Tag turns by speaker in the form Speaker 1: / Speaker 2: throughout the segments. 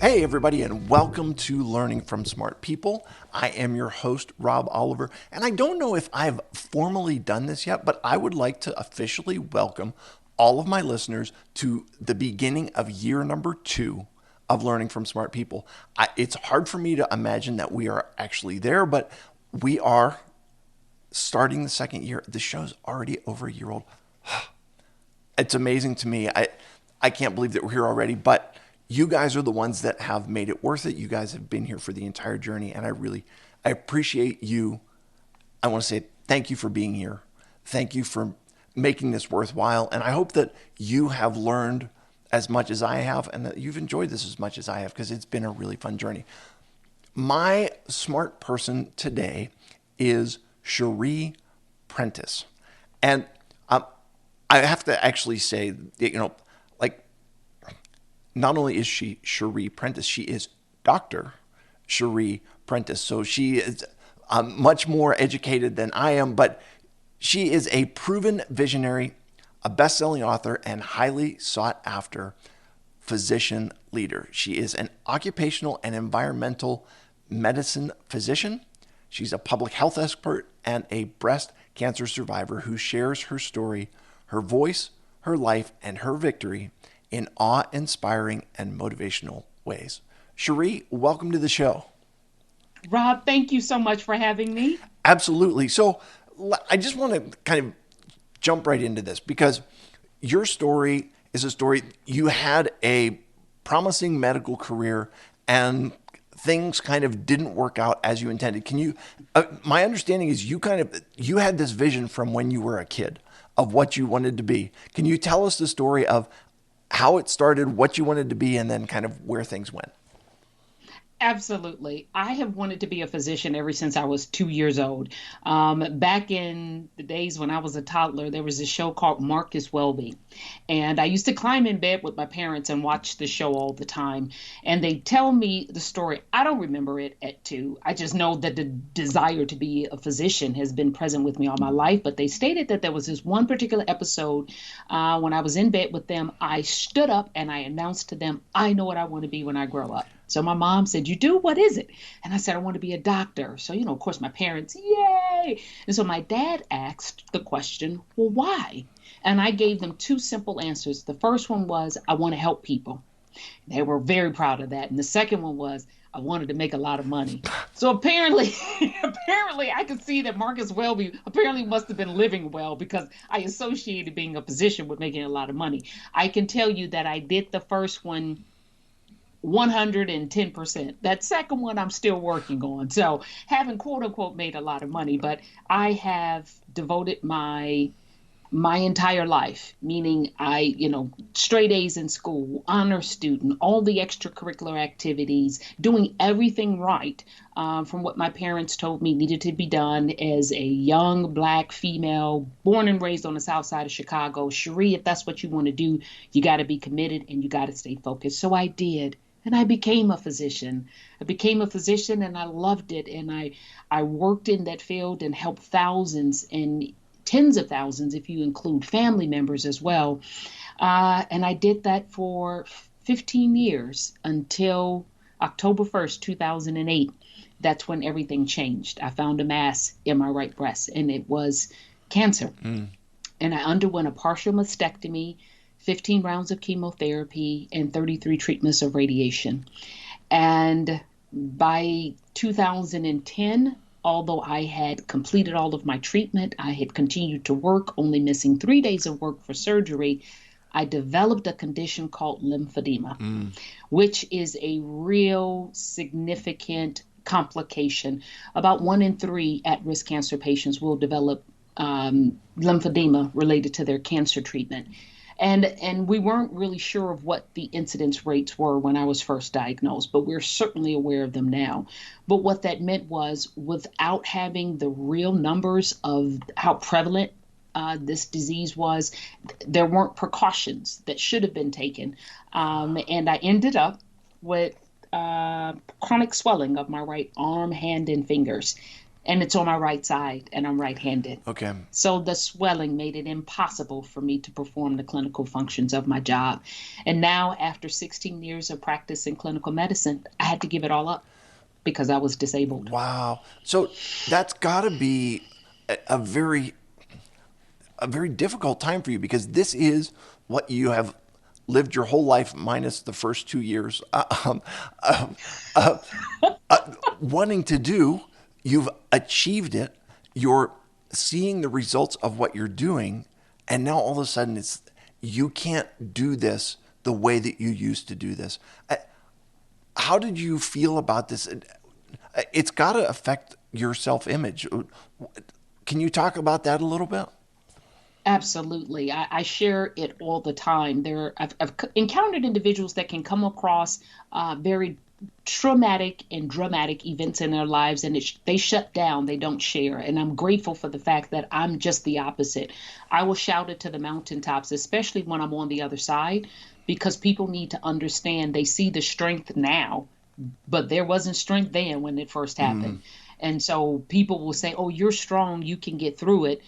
Speaker 1: Hey, everybody, and welcome to Learning from Smart People. I am your host, Rob Oliver, and I don't know if I've formally done this yet, but I would like to officially welcome all of my listeners to the beginning of year number 2 of Learning from Smart People. It's hard for me to imagine that we are actually there, but we are starting the second year. The show's already over a year old. It's amazing to me. I can't believe that we're here already, but you guys are the ones that have made it worth it. You guys have been here for the entire journey, and I appreciate you. I want to say thank you for being here. Thank you for making this worthwhile, and I hope that you have learned as much as I have and that you've enjoyed this as much as I have, because it's been a really fun journey. My smart person today is Sheri Prentiss. And I have to actually say, like, not only is she Sheri Prentiss, she is Dr. Sheri Prentiss. So she is much more educated than I am, but she is a proven visionary, a best-selling author, and highly sought after physician leader. She is an occupational and environmental medicine physician. She's a public health expert and a breast cancer survivor who shares her story, her voice, her life, and her victory in awe-inspiring and motivational ways. Sheri, welcome to the show.
Speaker 2: Rob, thank you so much for having me.
Speaker 1: Absolutely. So I just want to kind of jump right into this because your story is a story. You had a promising medical career and things kind of didn't work out as you intended. Can you, my understanding is you had this vision from when you were a kid of what you wanted to be. Can you tell us the story of how it started, what you wanted to be, and then kind of where things went?
Speaker 2: Absolutely. I have wanted to be a physician ever since I was 2 years old. Back in the days when I was a toddler, there was a show called Marcus Welby. And I used to climb in bed with my parents and watch the show all the time. And they tell me the story. I don't remember it at 2. I just know that the desire to be a physician has been present with me all my life. But they stated that there was this one particular episode when I was in bed with them. I stood up and I announced to them, I know what I want to be when I grow up. So my mom said, "You do? What is it?" And I said, "I want to be a doctor." So, of course, my parents, yay. And so my dad asked the question, "Well, why?" And I gave them two simple answers. The first one was, "I want to help people." They were very proud of that. And the second one was, "I wanted to make a lot of money." So apparently, apparently, I could see that Marcus Welby apparently must have been living well because I associated being a physician with making a lot of money. I can tell you that I did the first one 110%. That second one I'm still working on. So haven't quote unquote made a lot of money, but I have devoted my entire life, meaning straight A's in school, honor student, all the extracurricular activities, doing everything right from what my parents told me needed to be done as a young black female born and raised on the south side of Chicago. Cherie, if that's what you want to do, you got to be committed and you got to stay focused. So I did. And I became a physician. I became a physician and I loved it. And I worked in that field and helped thousands and tens of thousands, if you include family members as well. And I did that for 15 years until October 1st, 2008. That's when everything changed. I found a mass in my right breast, and it was cancer.
Speaker 1: Mm.
Speaker 2: And I underwent a partial mastectomy, 15 rounds of chemotherapy, and 33 treatments of radiation. And by 2010, although I had completed all of my treatment, I had continued to work, only missing 3 days of work for surgery. I developed a condition called lymphedema,
Speaker 1: Mm.
Speaker 2: which is a real significant complication. About 1 in 3 at risk cancer patients will develop lymphedema related to their cancer treatment. And we weren't really sure of what the incidence rates were when I was first diagnosed, but we're certainly aware of them now. But what that meant was, without having the real numbers of how prevalent this disease was, there weren't precautions that should have been taken. And I ended up with chronic swelling of my right arm, hand, and fingers. and it's on my right side, and I'm right-handed.
Speaker 1: Okay.
Speaker 2: So the swelling made it impossible for me to perform the clinical functions of my job. And now, after 16 years of practice in clinical medicine, I had to give it all up because I was disabled.
Speaker 1: Wow. So that's got to be a very difficult time for you because this is what you have lived your whole life minus the first 2 years uh, uh, wanting to do. You've achieved it. You're seeing the results of what you're doing, and now all of a sudden it's you can't do this the way that you used to do this. How did you feel about this? It's got to affect your self-image. Can you talk about that a little bit?
Speaker 2: Absolutely. I share it all the time. I've encountered individuals that can come across very traumatic and dramatic events in their lives, and they shut down, they don't share. And I'm grateful for the fact that I'm just the opposite. I will shout it to the mountaintops, especially when I'm on the other side, because people need to understand they see the strength now, but there wasn't strength then when it first happened. And so people will say, "Oh, you're strong, you can get through it,"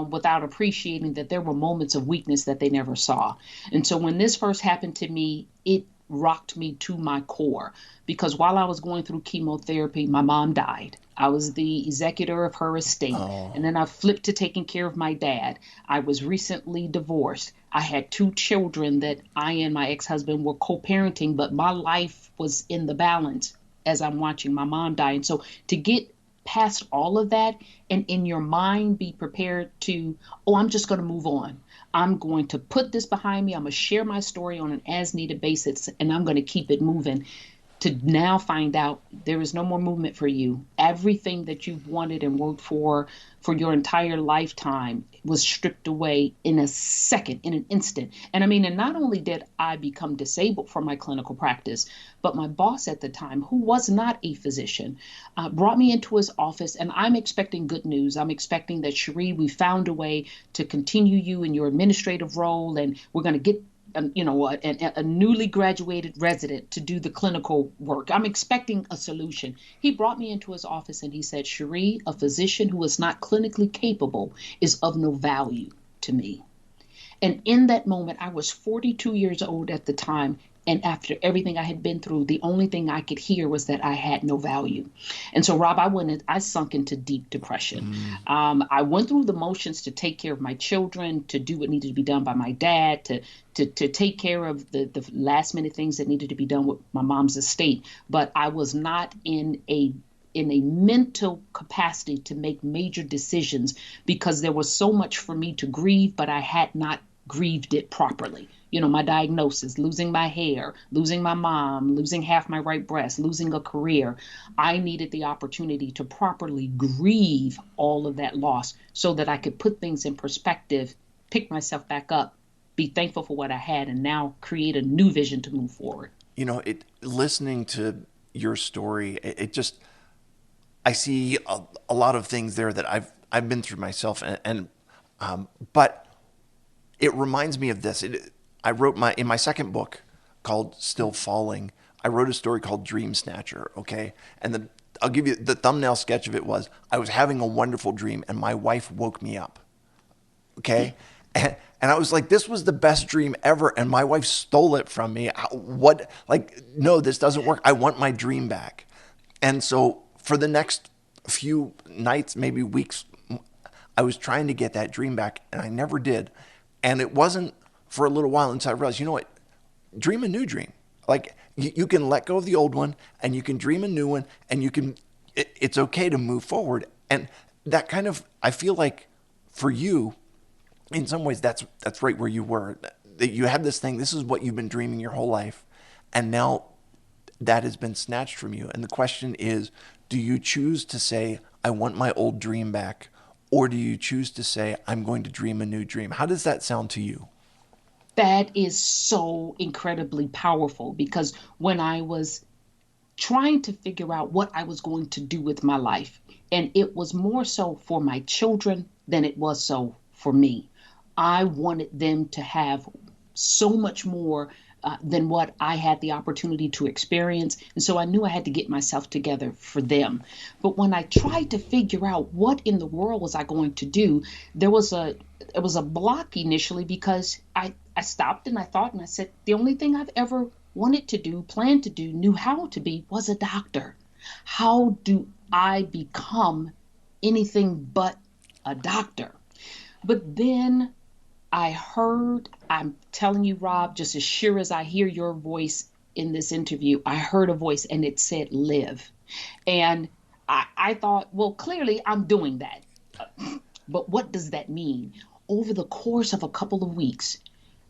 Speaker 2: without appreciating that there were moments of weakness that they never saw. And so when this first happened to me, it rocked me to my core because while I was going through chemotherapy, my mom died. I was the executor of her estate.
Speaker 1: Oh,
Speaker 2: And then I flipped to taking care of my dad. I was recently divorced. I had two children that I and my ex husband were co parenting, but my life was in the balance as I'm watching my mom die. And so to get past all of that and in your mind be prepared to, oh, I'm just going to move on. I'm going to put this behind me. I'm going to share my story on an as needed basis and I'm going to keep it moving. To now find out there is no more movement for you. Everything that you've wanted and worked for your entire lifetime was stripped away in a second, in an instant. And I mean, and not only did I become disabled from my clinical practice, but my boss at the time, who was not a physician, brought me into his office, and I'm expecting good news. I'm expecting that, Sheri, we found a way to continue you in your administrative role, and we're going to get a newly graduated resident to do the clinical work. I'm expecting a solution. He brought me into his office and he said, "Sheri, a physician who is not clinically capable is of no value to me." And in that moment, I was 42 years old at the time. And after everything I had been through, the only thing I could hear was that I had no value. And so, Rob, I sunk into deep depression. I went through the motions to take care of my children, to do what needed to be done by my dad, to take care of the last minute things that needed to be done with my mom's estate. But I was not in a mental capacity to make major decisions because there was so much for me to grieve, but I had not grieved it properly. My diagnosis, losing my hair, losing my mom, losing half my right breast, losing a career. I needed the opportunity to properly grieve all of that loss so that I could put things in perspective, pick myself back up, be thankful for what I had, and now create a new vision to move forward.
Speaker 1: Listening to your story, it just I see a lot of things there that I've been through myself, but it reminds me of this. I wrote in my second book called Still Falling. I wrote a story called Dream Snatcher. Okay, and I'll give you the thumbnail sketch of it was I was having a wonderful dream and my wife woke me up. Okay, and I was like, this was the best dream ever, and my wife stole it from me. What? Like, no, this doesn't work. I want my dream back. And so for the next few nights, maybe weeks, I was trying to get that dream back, and I never did. And it wasn't for a little while until I realized, you know what? Dream a new dream. Like you can let go of the old one, and you can dream a new one, and it's okay to move forward. And that kind of, I feel like for you, in some ways, that's right where you were. That you had this thing. This is what you've been dreaming your whole life, and now that has been snatched from you. And the question is, do you choose to say, I want my old dream back? Or do you choose to say, I'm going to dream a new dream? How does that sound to you?
Speaker 2: That is so incredibly powerful because when I was trying to figure out what I was going to do with my life, and it was more so for my children than it was so for me. I wanted them to have so much more than what I had the opportunity to experience. And so I knew I had to get myself together for them. But when I tried to figure out what in the world was I going to do, there was a it was a block initially because I stopped and I thought and I said, the only thing I've ever wanted to do, planned to do, knew how to be was a doctor. How do I become anything but a doctor? But then I heard, I'm telling you, Rob, just as sure as I hear your voice in this interview, I heard a voice and it said live. And I thought, well, clearly I'm doing that. But what does that mean? Over the course of a couple of weeks,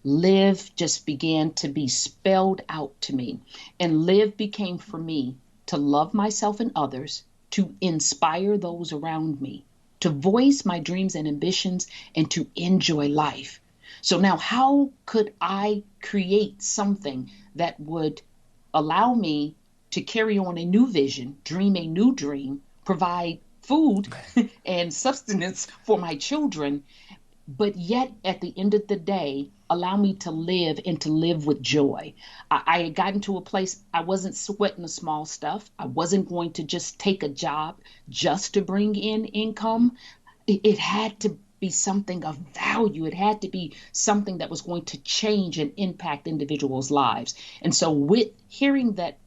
Speaker 2: live just began to be spelled out to me. And live became for me to love myself and others, to inspire those around me, to voice my dreams and ambitions, and to enjoy life. So now, how could I create something that would allow me to carry on a new vision, dream a new dream, provide food and sustenance for my children, but yet at the end of the day, allow me to live and to live with joy. I had gotten to a place I wasn't sweating the small stuff. I wasn't going to just take a job just to bring in income. It had to be something of value. It had to be something that was going to change and impact individuals' lives. And so, with hearing that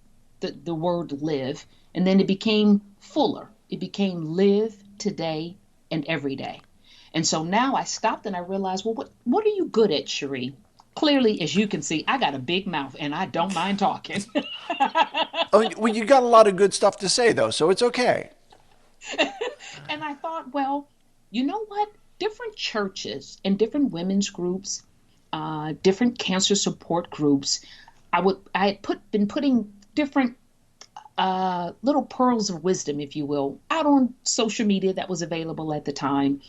Speaker 2: the word live, and then it became fuller, it became live today and every day. And so now I stopped and I realized, well, what are you good at, Sheri? Clearly, as you can see, I got a big mouth and I don't mind talking.
Speaker 1: Oh, well, you got a lot of good stuff to say, though, so it's okay.
Speaker 2: And I thought, well, you know what? Different churches and different women's groups, different cancer support groups, I had been putting different little pearls of wisdom, if you will, out on social media that was available at the time.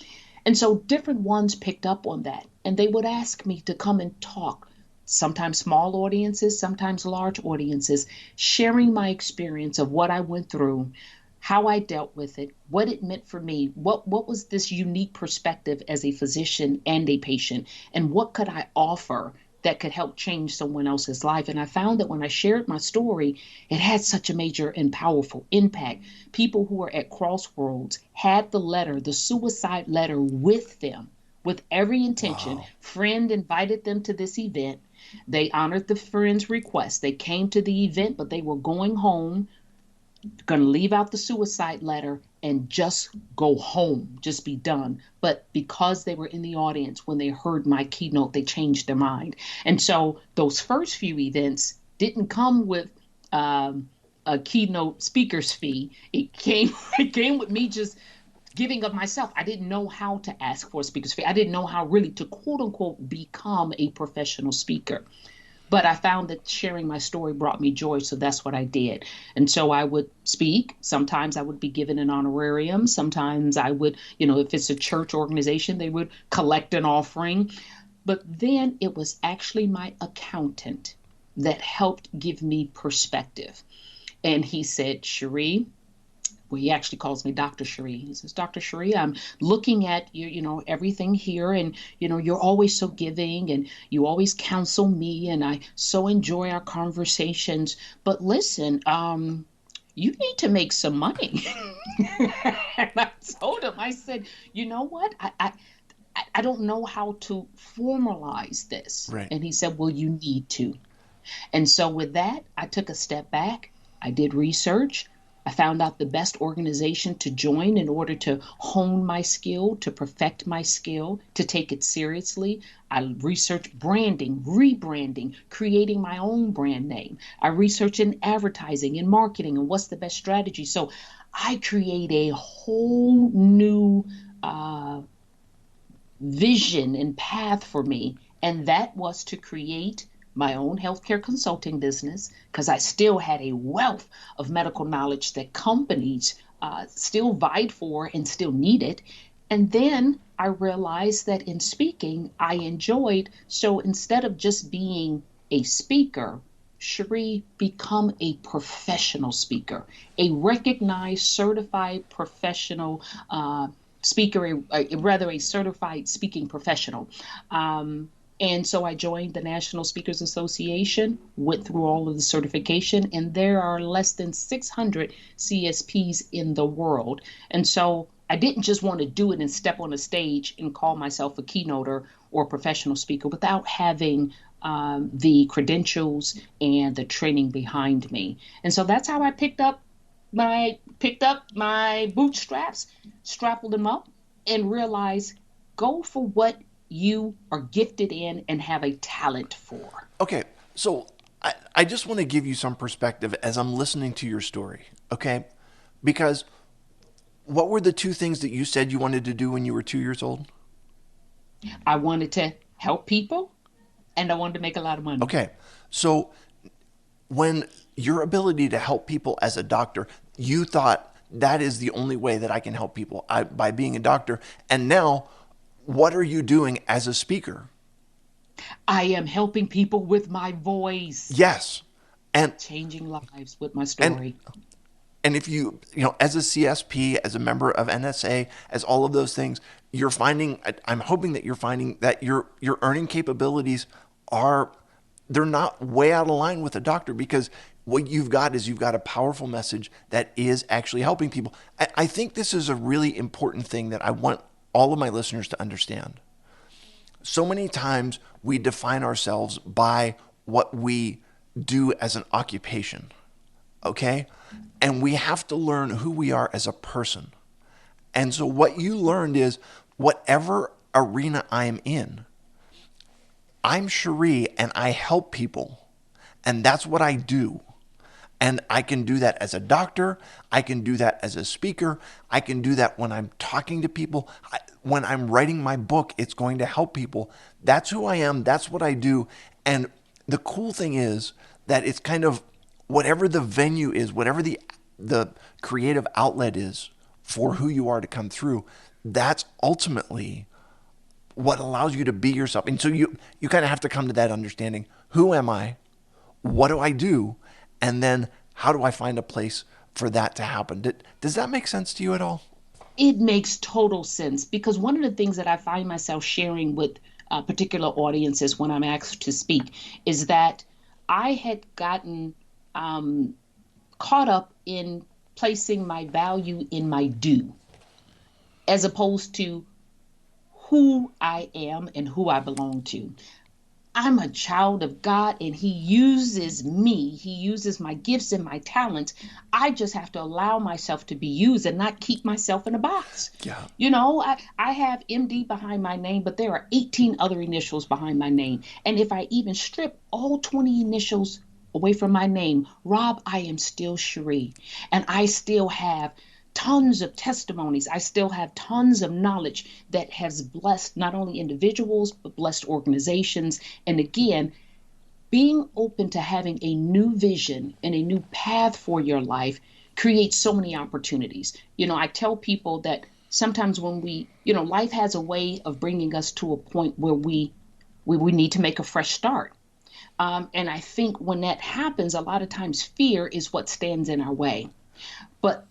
Speaker 2: And so different ones picked up on that, and they would ask me to come and talk. Sometimes small audiences, sometimes large audiences, sharing my experience of what I went through, how I dealt with it, what it meant for me, what was this unique perspective as a physician and a patient, and what could I offer that could help change someone else's life. And I found that when I shared my story, it had such a major and powerful impact. People who were at crossroads had the letter, the suicide letter with them, with every intention.
Speaker 1: Wow.
Speaker 2: Friend invited them to this event. They honored the friend's request. They came to the event, but they were going home, going to leave out the suicide letter and just go home, just be done. But because they were in the audience, when they heard my keynote, they changed their mind. And so those first few events didn't come with a keynote speaker's fee. It came with me just giving of myself. I didn't know how to ask for a speaker's fee. I didn't know how really to quote unquote become a professional speaker. But I found that sharing my story brought me joy, so that's what I did. And so I would speak. Sometimes I would be given an honorarium. Sometimes I would, if it's a church organization, they would collect an offering. But then it was actually my accountant that helped give me perspective. And he said, Sheri, well, he actually calls me Dr. Sheri. He says, Dr. Sheri, I'm looking at everything here, and you're always so giving, and you always counsel me, and I so enjoy our conversations. But listen, you need to make some money. And I told him, I said, you know what? I don't know how to formalize this.
Speaker 1: Right.
Speaker 2: And he said, well, you need to. And so with that, I took a step back. I did research. I found out the best organization to join in order to hone my skill, to perfect my skill, to take it seriously. I researched branding, rebranding, creating my own brand name. I researched in advertising and marketing and what's the best strategy. So I create a whole new vision and path for me. And that was to create my own healthcare consulting business because I still had a wealth of medical knowledge that companies still vied for and still needed. And then I realized that in speaking, I enjoyed. So instead of just being a speaker, Sheri, become a professional speaker, a recognized, certified professional speaker, rather a certified speaking professional. And so I joined the National Speakers Association, went through all of the certification, and there are less than 600 CSPs in the world. And so I didn't just want to do it and step on a stage and call myself a keynoter or professional speaker without having the credentials and the training behind me. And so that's how I picked up my bootstraps, strapped them up, and realized go for what you are gifted in and have a talent for.
Speaker 1: Okay, so I just want to give you some perspective as I'm listening to your story, okay? Because what were the two things that you said you wanted to do when you were 2 years old?
Speaker 2: I wanted to help people and I wanted to make a lot of money.
Speaker 1: Okay, so when your ability to help people as a doctor, you thought that is the only way that I can help people by being a doctor. And now, what are you doing as a speaker?
Speaker 2: I am helping people with my voice,
Speaker 1: Yes. And
Speaker 2: changing lives with my
Speaker 1: and
Speaker 2: story.
Speaker 1: and if as a CSP, as a member of NSA, as all of those things, you're finding. I'm hoping that you're finding that your earning capabilities are they're not way out of line with a doctor because what you've got a powerful message that is actually helping people. I think this is a really important thing that I want all of my listeners to understand. So many times we define ourselves by what we do as an occupation, okay? And we have to learn who we are as a person. And so what you learned is whatever arena I'm in, I'm Sheri and I help people. And that's what I do. And I can do that as a doctor. I can do that as a speaker. I can do that when I'm talking to people. When I'm writing my book, it's going to help people. That's who I am. That's what I do. And the cool thing is that it's kind of whatever the venue is, whatever the creative outlet is for who you are to come through, that's ultimately what allows you to be yourself. And so you kind of have to come to that understanding. Who am I? What do I do? And then how do I find a place for that to happen? Does that make sense to you at all?
Speaker 2: It makes total sense because one of the things that I find myself sharing with particular audiences when I'm asked to speak is that I had gotten caught up in placing my value in my do as opposed to who I am and who I belong to. I'm a child of God and He uses me. He uses my gifts and my talents. I just have to allow myself to be used and not keep myself in a box.
Speaker 1: Yeah.
Speaker 2: I have MD behind my name, but there are 18 other initials behind my name. And if I even strip all 20 initials away from my name, Rob, I am still Sheri. And I still have tons of testimonies. I still have tons of knowledge that has blessed not only individuals, but blessed organizations. And again, being open to having a new vision and a new path for your life creates so many opportunities. I tell people that sometimes when life has a way of bringing us to a point where we need to make a fresh start. And I think when that happens, a lot of times fear is what stands in our way. But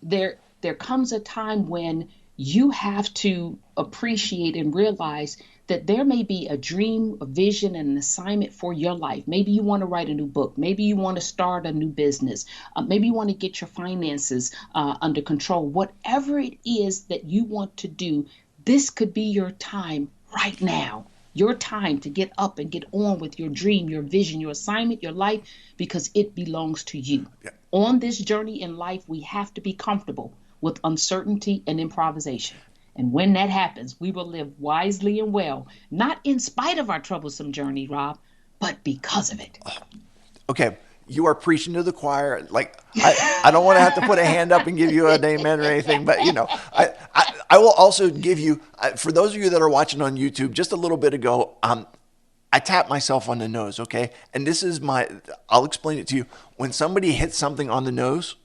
Speaker 2: there comes a time when you have to appreciate and realize that there may be a dream, a vision, and an assignment for your life. Maybe you want to write a new book. Maybe you want to start a new business. Maybe you want to get your finances under control. Whatever it is that you want to do, this could be your time right now. Your time to get up and get on with your dream, your vision, your assignment, your life, because it belongs to you.
Speaker 1: Yeah.
Speaker 2: On this journey in life, we have to be comfortable with uncertainty and improvisation. And when that happens, we will live wisely and well, not in spite of our troublesome journey, Rob, but because of it.
Speaker 1: Okay. You are preaching to the choir. Like I don't want to have to put a hand up and give you an amen or anything, but I will also give you, for those of you that are watching on YouTube, just a little bit ago, I tapped myself on the nose, okay? And this is I'll explain it to you. When somebody hits something on the nose,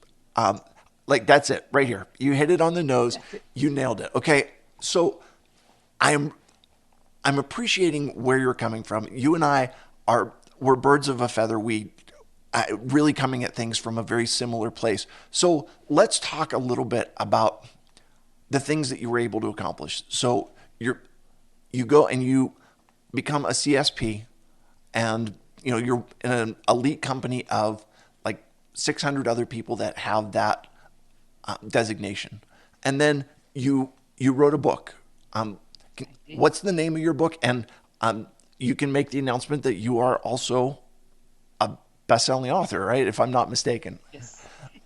Speaker 1: like that's it right here. You hit it on the nose, you nailed it, okay? So I'm appreciating where you're coming from. You and we're birds of a feather. We really coming at things from a very similar place. So let's talk a little bit about the things that you were able to accomplish. So you go and you become a CSP, and you're in an elite company of like 600 other people that have that designation, and then you wrote a book. Um, what's the name of your book? And you can make the announcement that you are also a best-selling author, right? If I'm not mistaken.
Speaker 2: Yes.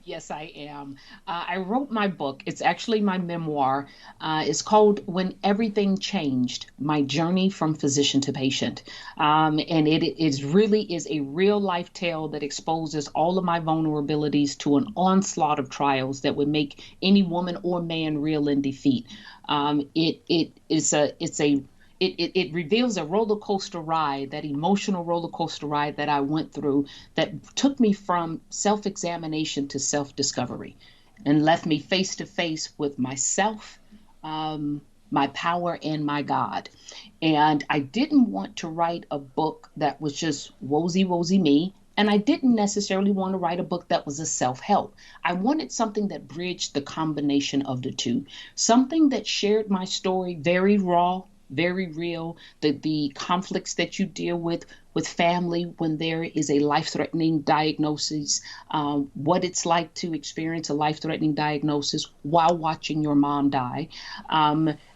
Speaker 2: Yes, I am. I wrote my book. It's actually my memoir. It's called When Everything Changed, My Journey from Physician to Patient. And it is really is a real life tale that exposes all of my vulnerabilities to an onslaught of trials that would make any woman or man reel in defeat. It reveals a roller coaster ride, that emotional roller coaster ride that I went through, that took me from self examination to self discovery and left me face to face with myself, my power, and my God. And I didn't want to write a book that was just wozy me. And I didn't necessarily want to write a book that was a self help. I wanted something that bridged the combination of the two, something that shared my story very raw, very real, the conflicts that you deal with family when there is a life-threatening diagnosis, what it's like to experience a life-threatening diagnosis while watching your mom die,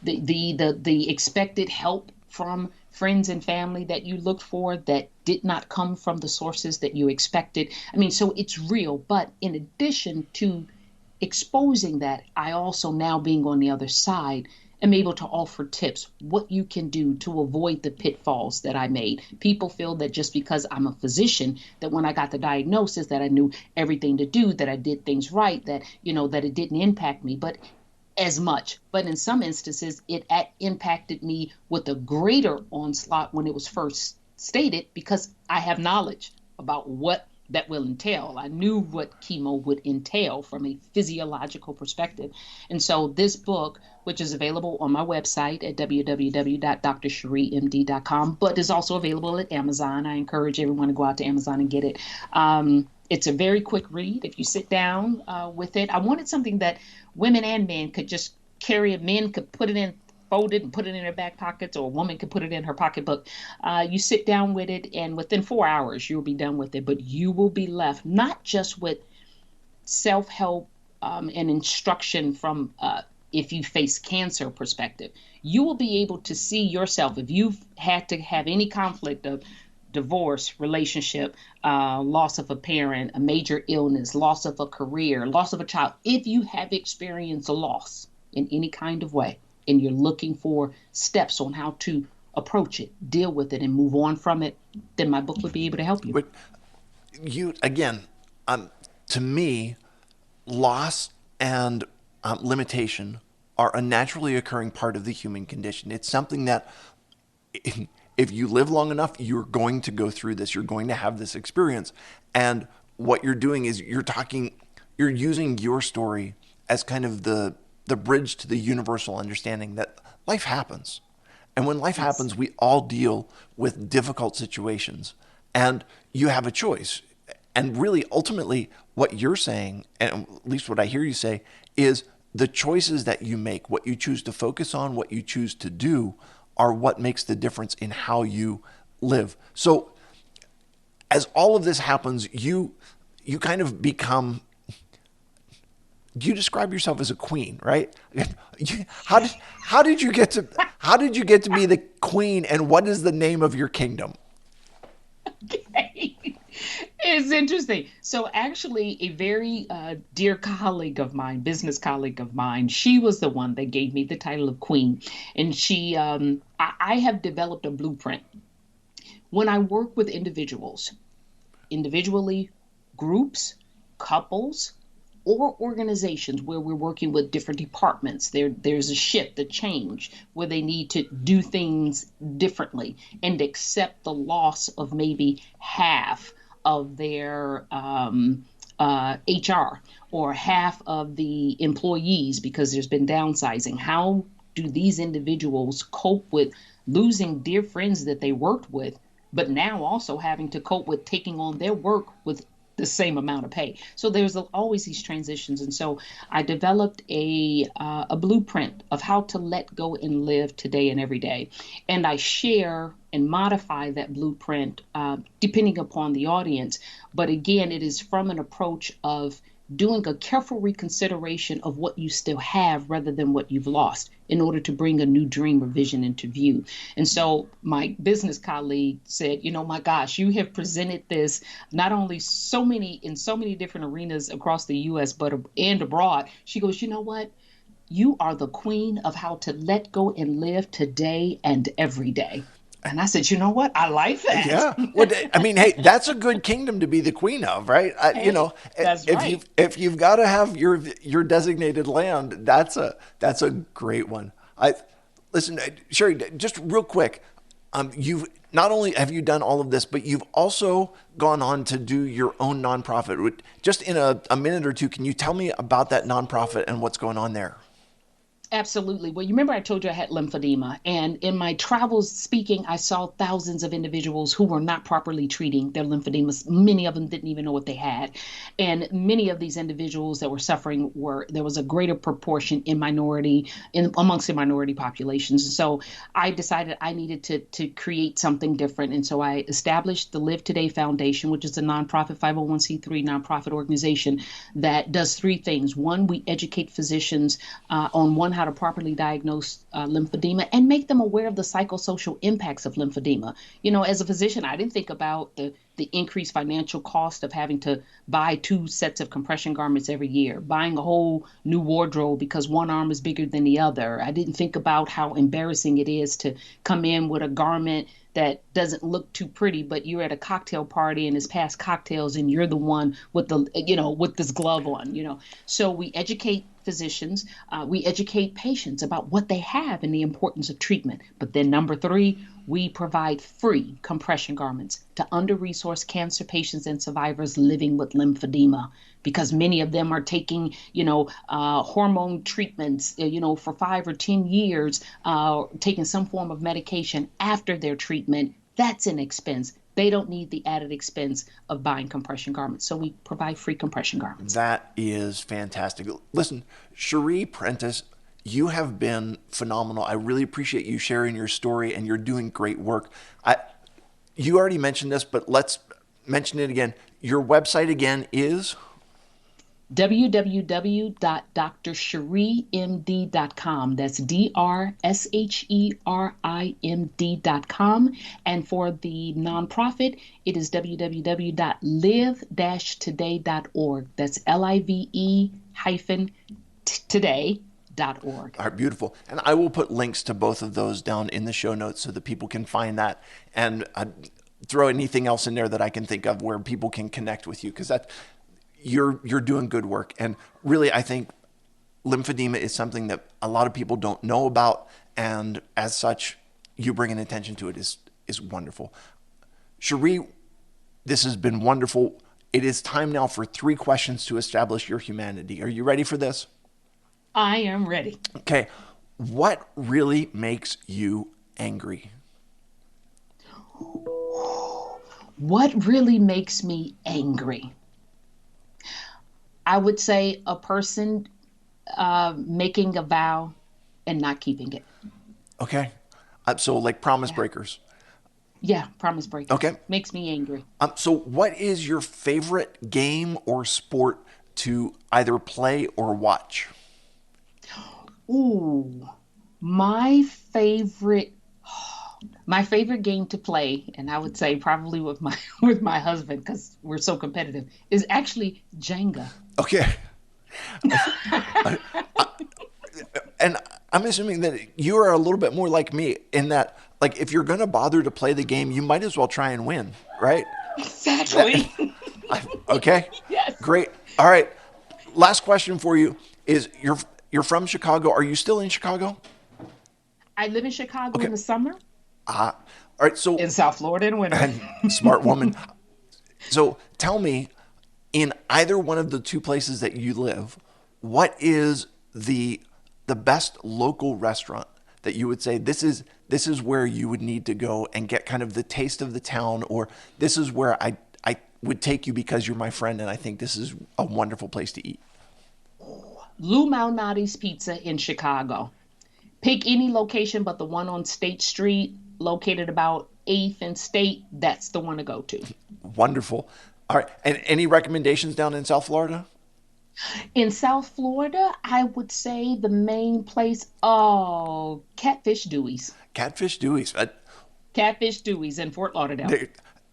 Speaker 2: the expected help from friends and family that you looked for that did not come from the sources that you expected. I mean, so it's real. But in addition to exposing that, I also, now being on the other side, am able to offer tips what you can do to avoid the pitfalls that I made. People feel that just because I'm a physician, that when I got the diagnosis, that I knew everything to do, that I did things right, that that it didn't impact me. But as much. But in some instances, it impacted me with a greater onslaught when it was first stated, because I have knowledge about what that will entail. I knew what chemo would entail from a physiological perspective. And so this book, which is available on my website at www.drsherimd.com, but is also available at Amazon. I encourage everyone to go out to Amazon and get it. It's a very quick read if you sit down with it. I wanted something that women and men could just carry. Men could put it in, fold it, and put it in their back pockets, or a woman could put it in her pocketbook. You sit down with it, and within 4 hours, you'll be done with it. But you will be left not just with self help and instruction from if you face cancer perspective. You will be able to see yourself if you've had to have any conflict of divorce, relationship, loss of a parent, a major illness, loss of a career, loss of a child. If you have experienced a loss in any kind of way, and you're looking for steps on how to approach it, deal with it, and move on from it, then my book would be able to help you.
Speaker 1: But you again, to me, loss and limitation are a naturally occurring part of the human condition. It's something that if you live long enough, you're going to go through this. You're going to have this experience. And what you're doing is you're using your story as kind of the bridge to the universal understanding that life happens. And when life
Speaker 2: Yes.
Speaker 1: happens, we all deal with difficult situations. And you have a choice. And really, ultimately, what you're saying, and at least what I hear you say, is the choices that you make, what you choose to focus on, what you choose to do, are what makes the difference in how you live. So, as all of this happens, you kind of become. You describe yourself as a queen, right? How did you get to be the queen, and what is the name of your kingdom?
Speaker 2: It's interesting. So, actually, a very dear colleague of mine, business colleague of mine, she was the one that gave me the title of queen. And I have developed a blueprint. When I work with individuals, individually, groups, couples, or organizations where we're working with different departments, there's a shift, a change where they need to do things differently and accept the loss of maybe half of their HR, or half of the employees because there's been downsizing. How do these individuals cope with losing dear friends that they worked with, but now also having to cope with taking on their work with the same amount of pay. So there's always these transitions, and so I developed a blueprint of how to let go and live today and every day, and I share and modify that blueprint depending upon the audience. But again, it is from an approach of doing a careful reconsideration of what you still have rather than what you've lost in order to bring a new dream or vision into view. And so my business colleague said, my gosh, you have presented this not only so many different arenas across the US, but and abroad. She goes, you know what? You are the queen of how to let go and live today and every day. And I said, you know what? I like that.
Speaker 1: Yeah. Well, I mean, hey, that's a good kingdom to be the queen of, right?
Speaker 2: Hey, that's right.
Speaker 1: If you've got to have your designated land, that's a great one. I listen, Sheri, just real quick. You've not only have you done all of this, but you've also gone on to do your own nonprofit. Just in a minute or two, can you tell me about that nonprofit and what's going on there?
Speaker 2: Absolutely. Well, you remember I told you I had lymphedema, and in my travels speaking, I saw thousands of individuals who were not properly treating their lymphedemas. Many of them didn't even know what they had. And many of these individuals that were suffering there was a greater proportion in amongst the minority populations. And so I decided I needed to create something different. And so I established the Live Today Foundation, which is a nonprofit 501c3 nonprofit organization that does three things. One, we educate physicians on how to properly diagnose lymphedema and make them aware of the psychosocial impacts of lymphedema. As a physician, I didn't think about the increased financial cost of having to buy two sets of compression garments every year, buying a whole new wardrobe because one arm is bigger than the other. I didn't think about how embarrassing it is to come in with a garment that doesn't look too pretty, but you're at a cocktail party and it's past cocktails and you're the one with with this glove on. So we educate physicians, we educate patients about what they have and the importance of treatment. But then number three, we provide free compression garments to under-resourced cancer patients and survivors living with lymphedema, because many of them are taking, hormone treatments, for 5 or 10 years, taking some form of medication after their treatment. That's an expense. They don't need the added expense of buying compression garments. So we provide free compression garments.
Speaker 1: That is fantastic. Listen, Sheri Prentiss, you have been phenomenal. I really appreciate you sharing your story, and you're doing great work. You already mentioned this, but let's mention it again. Your website again is
Speaker 2: www.drSherimd.com. That's DRSHERIMD.com. And for the nonprofit, it is www.live-today.org. That's LIVE-today.org.
Speaker 1: All right, beautiful. And I will put links to both of those down in the show notes so that people can find that, and throw anything else in there that I can think of where people can connect with you, because you're doing good work. And really, I think lymphedema is something that a lot of people don't know about, and as such, you bringing attention to it is wonderful. Sheri, this has been wonderful. It is time now for 3 questions to establish your humanity. Are you ready for this?
Speaker 2: I am ready.
Speaker 1: Okay. What really makes you angry?
Speaker 2: What really makes me angry? I would say a person making a vow and not keeping it.
Speaker 1: Okay. So like promise breakers.
Speaker 2: Yeah, promise breakers.
Speaker 1: Okay.
Speaker 2: Makes me angry.
Speaker 1: So what is your favorite game or sport to either play or watch?
Speaker 2: Ooh, my favorite game to play, and I would say probably with my husband, because we're so competitive, is actually Jenga.
Speaker 1: Okay. And I'm assuming that you are a little bit more like me in that, like, if you're going to bother to play the game, you might as well try and win, right?
Speaker 2: Exactly.
Speaker 1: Okay.
Speaker 2: Yes.
Speaker 1: Great. All right. Last question for you is you're from Chicago. Are you still in Chicago?
Speaker 2: I live in Chicago in the summer.
Speaker 1: All right. So
Speaker 2: in South Florida in winter.
Speaker 1: Smart woman. So tell me, in either one of the 2 places that you live, what is the best local restaurant that you would say this is where you would need to go and get kind of the taste of the town, or this is where I would take you because you're my friend and I think this is a wonderful place to eat?
Speaker 2: Lou Malnati's Pizza in Chicago. Pick any location but the one on State Street, located about 8th and State. That's the one to go to.
Speaker 1: Wonderful. All right. And any recommendations down in South Florida?
Speaker 2: In South Florida, I would say the main place, oh, Catfish Dewey's.
Speaker 1: Catfish Dewey's.
Speaker 2: Catfish Dewey's in Fort Lauderdale.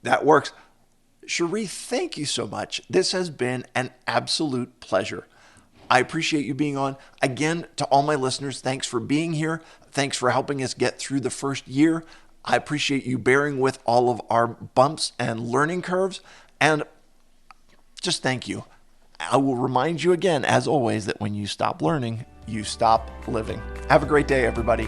Speaker 1: That works. Sheri, thank you so much. This has been an absolute pleasure. I appreciate you being on. Again, to all my listeners, thanks for being here. Thanks for helping us get through the first year. I appreciate you bearing with all of our bumps and learning curves. And just thank you. I will remind you again, as always, that when you stop learning, you stop living. Have a great day, everybody.